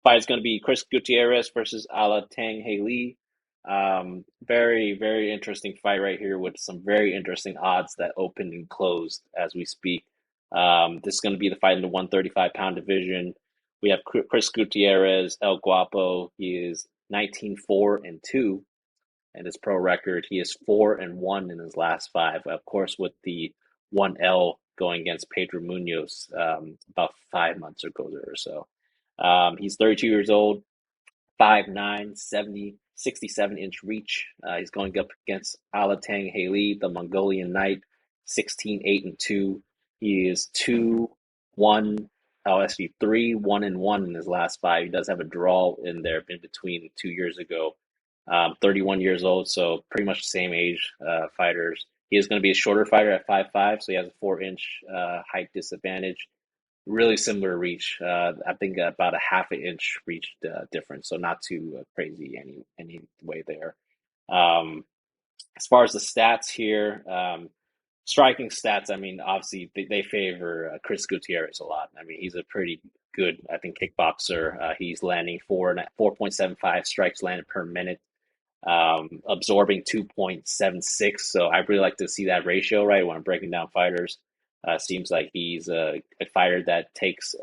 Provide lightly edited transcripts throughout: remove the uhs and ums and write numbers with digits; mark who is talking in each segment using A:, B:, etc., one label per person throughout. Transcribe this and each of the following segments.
A: Fight is going to be Chris Gutierrez versus Alatengheli. Very, very interesting fight right here with some very interesting odds that opened and closed as we speak. This is going to be the fight in the 135-pound division. We have Chris Gutierrez, El Guapo. He is 19-4-2 and his pro record. He is 4-1 in his last five. Of course, with the 1L going against Pedro Munoz about 5 months ago or so. He's 32 years old, 5'9", 67-inch reach. He's going up against Alatengheli, the Mongolian Knight, 16-8-2. He is 2-1, actually 3-1-1 in his last five. He does have a draw in there in between 2 years ago. 31 years old, so pretty much the same age fighters. He is going to be a shorter fighter at 5'5", so he has a 4-inch height disadvantage. Really similar reach. I think about a half an inch reach difference, so not too crazy any way there. Um, as far as the stats here, striking stats, I mean, obviously they favor Chris Gutierrez a lot. I mean, he's a pretty good, I think, kickboxer. He's landing 4.75 strikes landed per minute, absorbing 2.76. So I really like to see that ratio, right? When I'm breaking down fighters, seems like he's a fighter that takes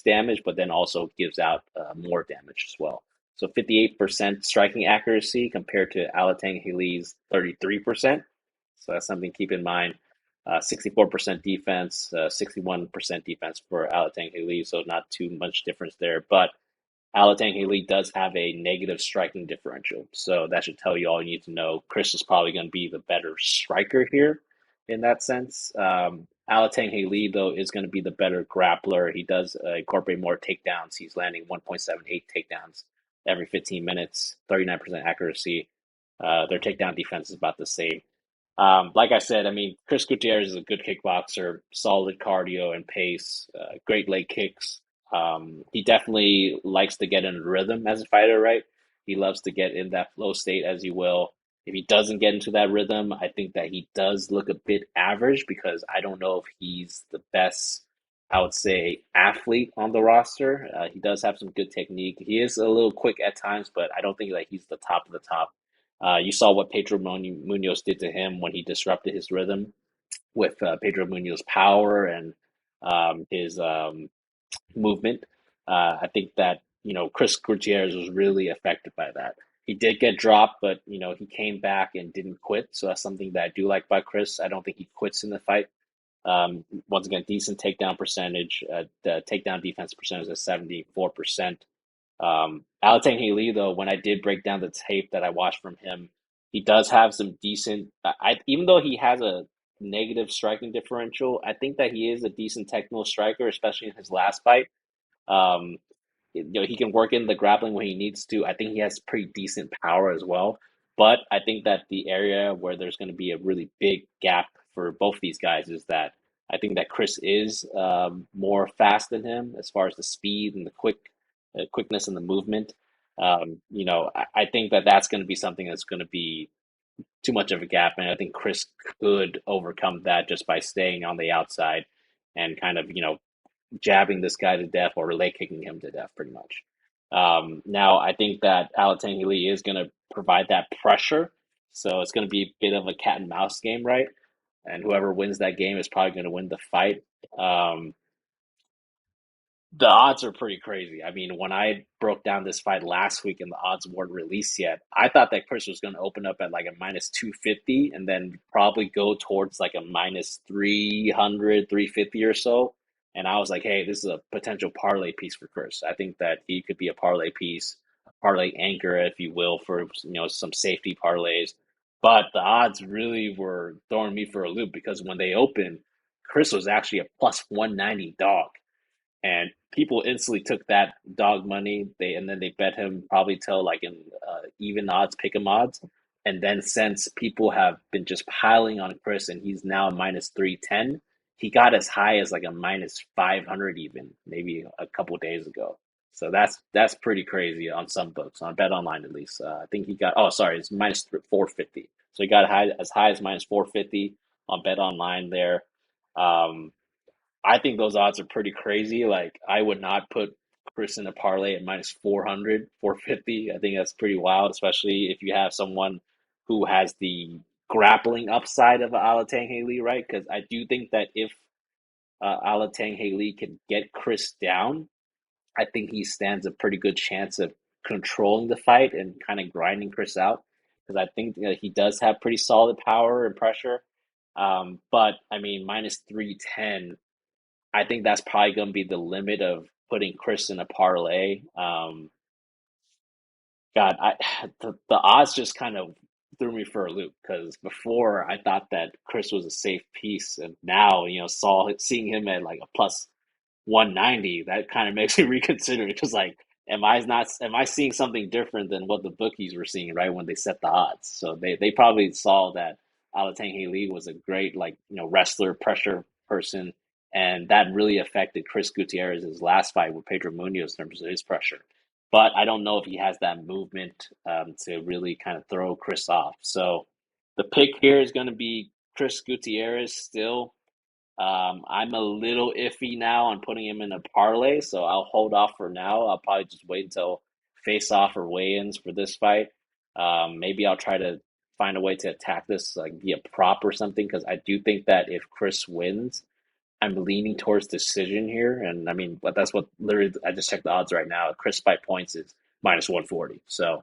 A: damage, but then also gives out more damage as well. So 58% striking accuracy compared to Alatengheli's 33%. So that's something to keep in mind. 64% defense, 61% defense for Alatengheli, so not too much difference there. But Alatengheli does have a negative striking differential, so that should tell you all you need to know. Chris is probably going to be the better striker here in that sense. Alatengheli, though, is going to be the better grappler. He does incorporate more takedowns. He's landing 1.78 takedowns every 15 minutes, 39% accuracy. Their takedown defense is about the same. Like I said, I mean, Chris Gutierrez is a good kickboxer, solid cardio and pace, great leg kicks. He definitely likes to get in a rhythm as a fighter, right? He loves to get in that flow state, as you will. If he doesn't get into that rhythm, I think that he does look a bit average because I don't know if he's the best, I would say, athlete on the roster. He does have some good technique. He is a little quick at times, but I don't think that he's the top of the top. You saw what Pedro Munoz did to him when he disrupted his rhythm with Pedro Munoz's power and his movement. I think that Chris Gutierrez was really affected by that. He did get dropped, but he came back and didn't quit. So that's something that I do like by Chris. I don't think he quits in the fight. Once again, decent takedown percentage. The takedown defense percentage is 74%. Alatengheli, though, when I did break down the tape that I watched from him, he does have some decent. Even though he has a negative striking differential, I think that he is a decent technical striker, especially in his last fight. Um, he can work in the grappling when he needs to. I think he has pretty decent power as well. But I think that the area where there's going to be a really big gap for both these guys is that I think that Chris is more fast than him as far as the speed and the quickness and the movement. I think that that's going to be something that's going to be too much of a gap, and I think Chris could overcome that just by staying on the outside and kind of jabbing this guy to death or leg kicking him to death, pretty much. Now, I think that Alatanghili is going to provide that pressure, so it's going to be a bit of a cat and mouse game, right? And whoever wins that game is probably going to win the fight. Um, the odds are pretty crazy. I mean, when I broke down this fight last week and the odds weren't released yet, I thought that Chris was going to open up at like a minus 250 and then probably go towards like a minus 300, 350 or so. And I was like, hey, this is a potential parlay piece for Chris. I think that he could be a parlay piece, a parlay anchor, if you will, for some safety parlays. But the odds really were throwing me for a loop because when they opened, Chris was actually a plus 190 dog and people instantly took that dog money. And then they bet him probably till like in even odds, pick 'em odds. And then since people have been just piling on Chris, and he's now minus 310, he got as high as like a minus 500 even maybe a couple days ago. So that's pretty crazy on some books on Bet Online at least. I think he got it's minus 450. So he got as high as minus 450 on Bet Online there. Um, I think those odds are pretty crazy. Like I would not put Chris in a parlay at minus 400, 450. I think that's pretty wild, especially if you have someone who has the grappling upside of Alatengheli, right? Because I do think that if Alatengheli can get Chris down, I think he stands a pretty good chance of controlling the fight and kind of grinding Chris out. Because I think he does have pretty solid power and pressure. But I mean, minus 310, I think that's probably going to be the limit of putting Chris in a parlay. God, the odds just kind of threw me for a loop because before I thought that Chris was a safe piece, and now seeing him at like a plus 190, that kind of makes me reconsider because like am I seeing something different than what the bookies were seeing right when they set the odds? So they probably saw that Alatengheli was a great like wrestler pressure person, and that really affected Chris Gutierrez's last fight with Pedro Munoz in terms of his pressure. But I don't know if he has that movement to really kind of throw Chris off. So the pick here is going to be Chris Gutierrez still. I'm a little iffy now on putting him in a parlay, so I'll hold off for now. I'll probably just wait until face off or weigh-ins for this fight. Maybe I'll try to find a way to attack this like via prop or something because I do think that if Chris wins, I'm leaning towards decision here, and I mean, but that's what literally I just checked the odds right now. Chris by points is minus 140, so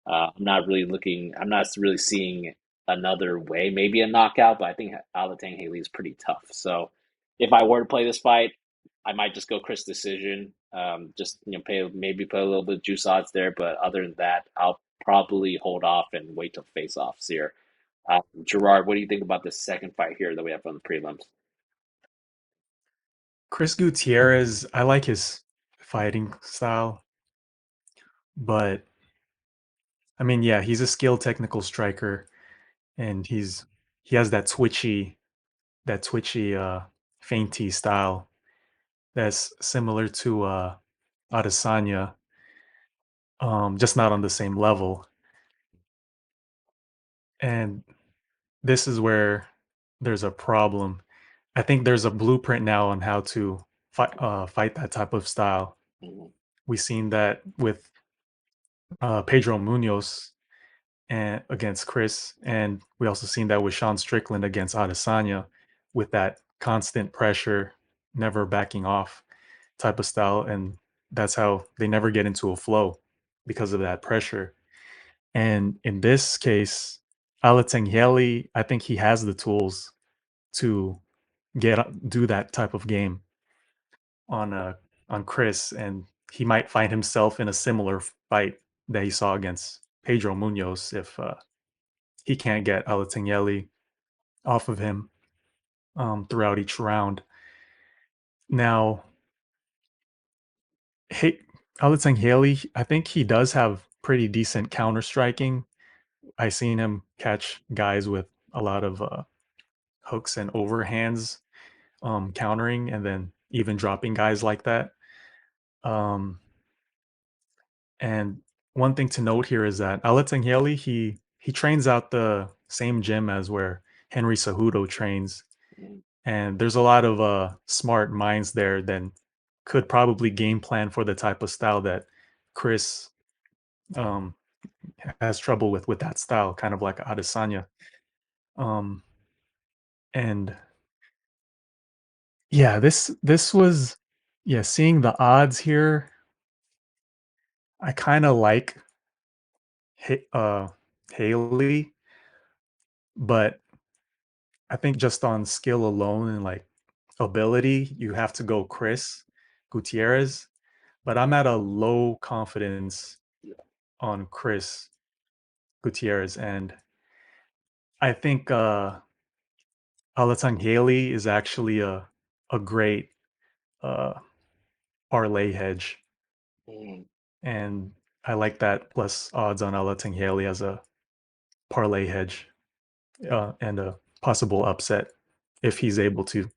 A: I'm not really seeing another way. Maybe a knockout, but I think Alatangheli is pretty tough. So if I were to play this fight, I might just go Chris decision. Just pay a little bit of juice odds there, but other than that, I'll probably hold off and wait till face offs here. Gerard, what do you think about this second fight here that we have on the prelims?
B: Chris Gutierrez, I like his fighting style, but I mean, yeah, he's a skilled technical striker, and he has that twitchy, feinty style that's similar to Adesanya, just not on the same level. And this is where there's a problem. I think there's a blueprint now on how to fight that type of style.
A: Mhm.
B: We've seen that with Pedro Munoz and against Chris, and we also seen that with Sean Strickland against Adesanya, with that constant pressure, never backing off type of style, and that's how they never get into a flow because of that pressure. And in this case, Alatengheli, I think he has the tools to do that type of game on Chris, and he might find himself in a similar fight that he saw against Pedro Munoz if he can't get Alatengheli off of him throughout each round. Now, hey, Alatengheli, I think he does have pretty decent counter striking. I seen him catch guys with a lot of hooks and overhands, countering, and then even dropping guys like that. Um, and one thing to note here is that Alatengheli, he trains out the same gym as where Henry Cejudo trains, and there's a lot of smart minds there that could probably game plan for the type of style that Chris um, has trouble with that style, kind of like Adesanya. Um, and yeah, this was yeah, seeing the odds here, I kind of like Ha- uh, Haley, but I think just on skill alone and like ability, you have to go Chris Gutierrez. But I'm at a low confidence on Chris Gutierrez, and I think Alatangheli is actually a great uh, parlay hedge,
A: Mhm.
B: and I like that plus odds on Alatangheli as a parlay hedge and a possible upset if he's able to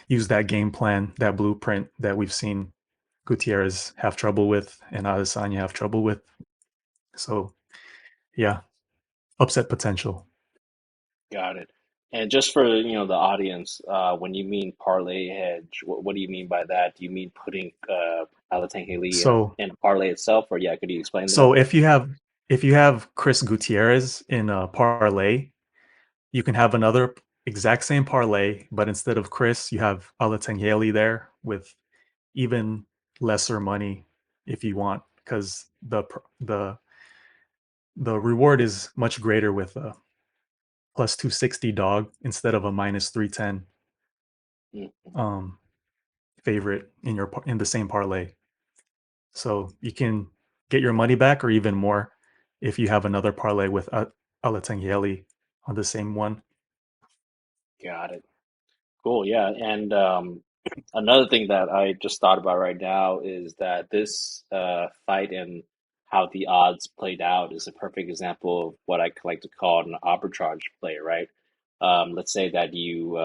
B: use that game plan, that blueprint that we've seen Gutierrez have trouble with and Adesanya have trouble with. So yeah, upset potential.
A: Got it. And just for the audience, when you mean parlay hedge, what do you mean by that? Do you mean putting Alatengheli
B: So
A: in a parlay itself, or yeah, could you explain that?
B: so if you have Chris Gutierrez in a parlay, you can have another exact same parlay, but instead of Chris, you have Alatengheli there with even lesser money if you want, because the reward is much greater with a plus 260 dog instead of a minus 310
A: Mm,
B: um, favorite in the same parlay. So you can get your money back or even more if you have another parlay with Alatengheli on the same one.
A: got it. Cool, yeah. And another thing that I just thought about right now is that this fight and how the odds played out is a perfect example of what I like to call an arbitrage play, right? Let's say that you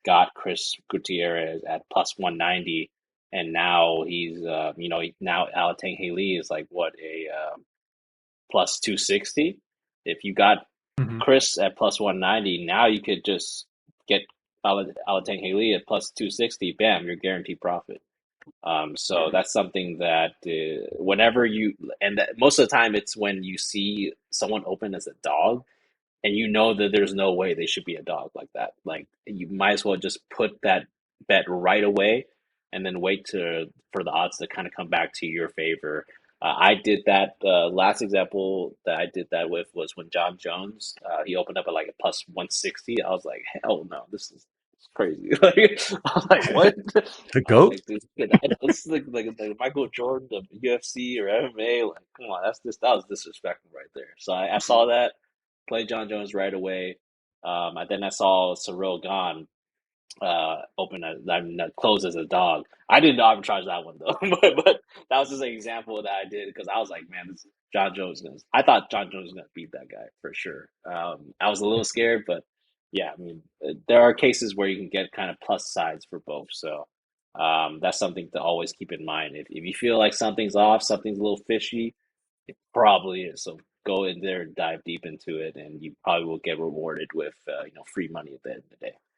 A: got Chris Gutierrez at plus 190, and now he's, now Alateng Haley is like what, a plus 260. If you got
B: Mhm.
A: Chris at plus 190, now you could just get Alatengheli at plus 260. Bam, you're guaranteed profit. So that's something that whenever you, and that, most of the time it's when you see someone open as a dog and you know that there's no way they should be a dog like that. Like you might as well just put that bet right away and then wait for the odds to kind of come back to your favor. I did that. Last example that I did that with was when John Jones he opened up at like a plus 160. I was like, hell no, this is crazy. Like, I was like, what?
B: The
A: I was
B: goat.
A: like, dude, this is like Michael Jordan of UFC or MMA. Like, come on, that was disrespectful right there. So I saw that, played John Jones right away. And then I saw Cyril Gahn open close as a dog. I didn't arbitrage that one though, but that was just an example that I did because I was like, man, this John Jones. I thought John Jones was gonna beat that guy for sure. I was a little scared, but yeah, I mean, there are cases where you can get kind of plus sides for both. So that's something to always keep in mind. If you feel like something's off, something's a little fishy, it probably is. So go in there and dive deep into it, and you probably will get rewarded with free money at the end of the day.